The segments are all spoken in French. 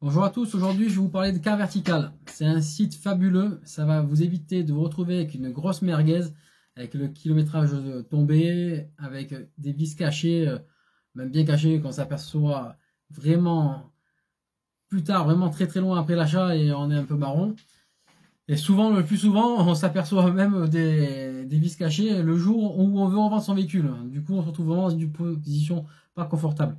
Bonjour à tous, aujourd'hui je vais vous parler de Car Vertical. C'est un site fabuleux, ça va vous éviter de vous retrouver avec une grosse merguez, avec le kilométrage tombé, avec des vis cachées, même bien cachées qu'on s'aperçoit vraiment plus tard, vraiment très loin après l'achat et on est un peu marron. Et souvent, le plus souvent, on s'aperçoit même des vis cachées le jour où on veut revendre son véhicule. Du coup, on se retrouve vraiment dans une position pas confortable.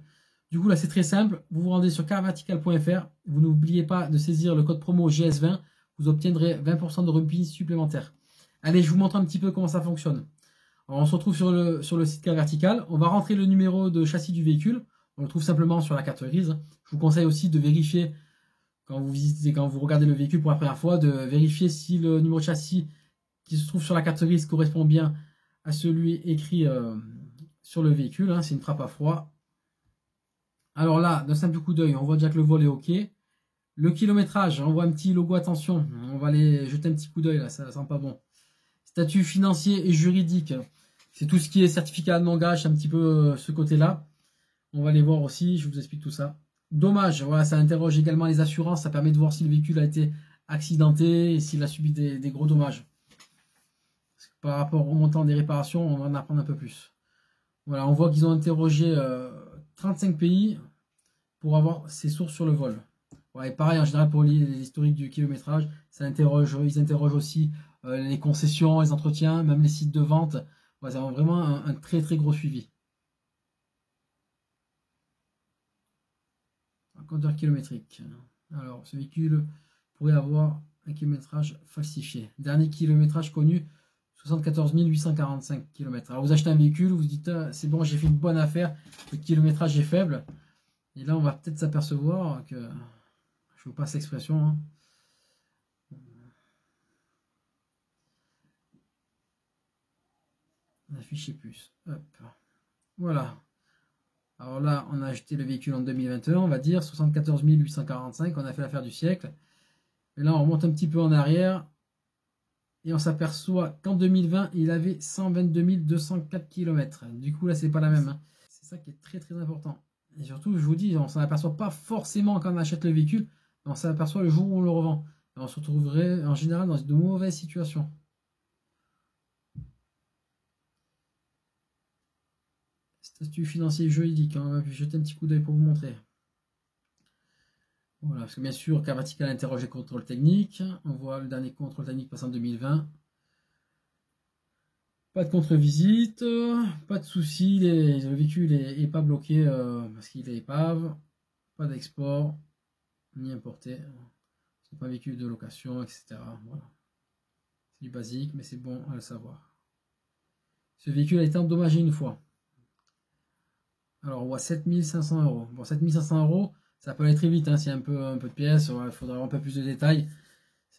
Du coup, là, c'est très simple. Vous vous rendez sur carvertical.fr. Vous n'oubliez pas de saisir le code promo GS20. Vous obtiendrez 20% de remise supplémentaire. Allez, je vous montre un petit peu comment ça fonctionne. Alors, on se retrouve sur le site Car Vertical. On va rentrer le numéro de châssis du véhicule. On le trouve simplement sur la carte grise. Je vous conseille aussi de vérifier quand vous visitez, quand vous regardez le véhicule pour la première fois, de vérifier si le numéro de châssis qui se trouve sur la carte grise correspond bien à celui écrit sur le véhicule. C'est une frappe à froid. Alors là, d'un simple coup d'œil, on voit déjà que le vol est OK. Le kilométrage, on voit un petit logo attention. On va aller jeter un petit coup d'œil là, ça sent pas bon. Statut financier et juridique, c'est tout ce qui est certificat de non-gage, un petit peu ce côté-là. On va aller voir aussi, je vous explique tout ça. Dommages, voilà, ça interroge également les assurances, ça permet de voir si le véhicule a été accidenté et s'il a subi des gros dommages. Parce que par rapport au montant des réparations, on va en apprendre un peu plus. Voilà, on voit qu'ils ont interrogé 35 pays pour avoir ces sources sur le vol. Ouais, et pareil, en général, pour l'historique du kilométrage, ils interrogent aussi les concessions, les entretiens, même les sites de vente. Ouais, ça a vraiment un très gros suivi. Un compteur kilométrique. Alors, ce véhicule pourrait avoir un kilométrage falsifié. Dernier kilométrage connu, 74 845 km. Alors, vous achetez un véhicule, vous vous dites, c'est bon, j'ai fait une bonne affaire, le kilométrage est faible. Et là, on va peut-être s'apercevoir que, je vous passe l'expression, afficher plus. Hop. Voilà. Alors là, on a acheté le véhicule en 2021, on va dire, 74 845, on a fait l'affaire du siècle. Et là, on remonte un petit peu en arrière. Et on s'aperçoit qu'en 2020, il avait 122 204 km. Du coup, là, c'est pas la même. C'est ça qui est très important. Et surtout, je vous dis, on s'en aperçoit pas forcément quand on achète le véhicule, mais on s'aperçoit le jour où on le revend. Et on se retrouverait en général dans de mauvaises situations. Statut financier juridique, on va jeter un petit coup d'œil pour vous montrer. Voilà, parce que bien sûr, Car Vertical interroge les contrôles techniques. On voit le dernier contrôle technique passé en 2020. Pas de contre-visite, pas de soucis, le véhicule n'est pas bloqué parce qu'il est épave. Pas d'export, ni importé. C'est pas un véhicule de location, etc. Voilà. C'est du basique, mais c'est bon à le savoir. Ce véhicule a été endommagé une fois. Alors, on voit 7500 €. Bon, 7500 €, ça peut aller très vite, s'il y a un peu de pièces, il faudra avoir un peu plus de détails.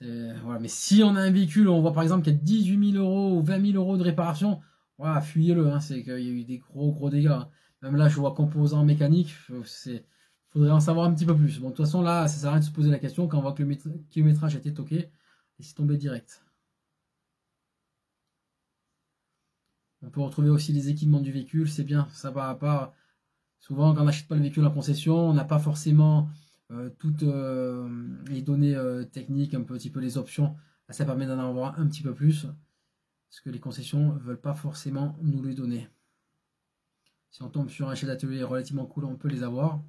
Voilà. Mais si on a un véhicule, on voit par exemple qu'il y a 18 000 € ou 20 000 € de réparation, voilà, fuyez-le, c'est qu'il y a eu des gros dégâts. Même là, je vois composants mécaniques, faudrait en savoir un petit peu plus. Bon, de toute façon, là, ça sert à rien de se poser la question quand on voit que le kilométrage a été toqué et c'est tombé direct. On peut retrouver aussi les équipements du véhicule, c'est bien, ça va à part. Souvent, quand on n'achète pas le véhicule en concession, on n'a pas forcément toutes les données techniques, un petit peu les options. Là, ça permet d'en avoir un petit peu plus, parce que les concessions ne veulent pas forcément nous les donner. Si on tombe sur un chef d'atelier relativement cool, on peut les avoir,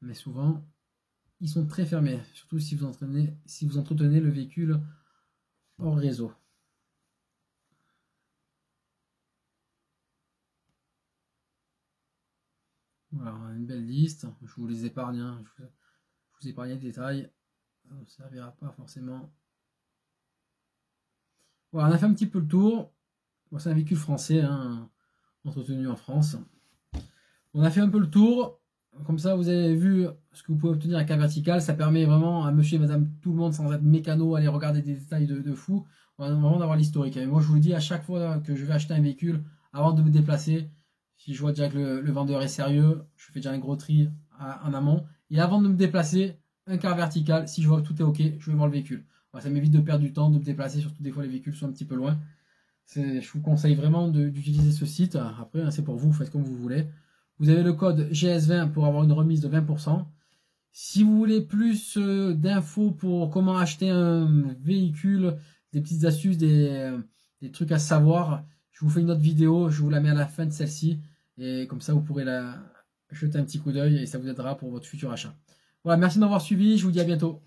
mais souvent, ils sont très fermés, surtout si vous entretenez le véhicule hors réseau. Voilà, une belle liste, je vous les épargne, je vous épargne les détails, ça ne servira pas forcément. Voilà, on a fait un petit peu le tour. Bon, c'est un véhicule français, entretenu en France. On a fait un peu le tour, comme ça vous avez vu ce que vous pouvez obtenir à Car Vertical, ça permet vraiment à monsieur et madame tout le monde sans être mécano aller regarder des détails de fou, vraiment d'avoir l'historique. Et moi je vous le dis à chaque fois que je vais acheter un véhicule, avant de me déplacer, si je vois déjà que le vendeur est sérieux, je fais déjà un gros tri en amont. Et avant de me déplacer, un Car Vertical, si je vois que tout est ok, je vais voir le véhicule. Voilà, ça m'évite de perdre du temps, de me déplacer, surtout des fois les véhicules sont un petit peu loin. Je vous conseille vraiment d'utiliser ce site. Après, c'est pour vous, faites comme vous voulez. Vous avez le code GS20 pour avoir une remise de 20%. Si vous voulez plus d'infos pour comment acheter un véhicule, des petites astuces, des trucs à savoir, je vous fais une autre vidéo, je vous la mets à la fin de celle-ci. Et comme ça, vous pourrez la jeter un petit coup d'œil et ça vous aidera pour votre futur achat. Voilà, merci de m'avoir suivi, je vous dis à bientôt.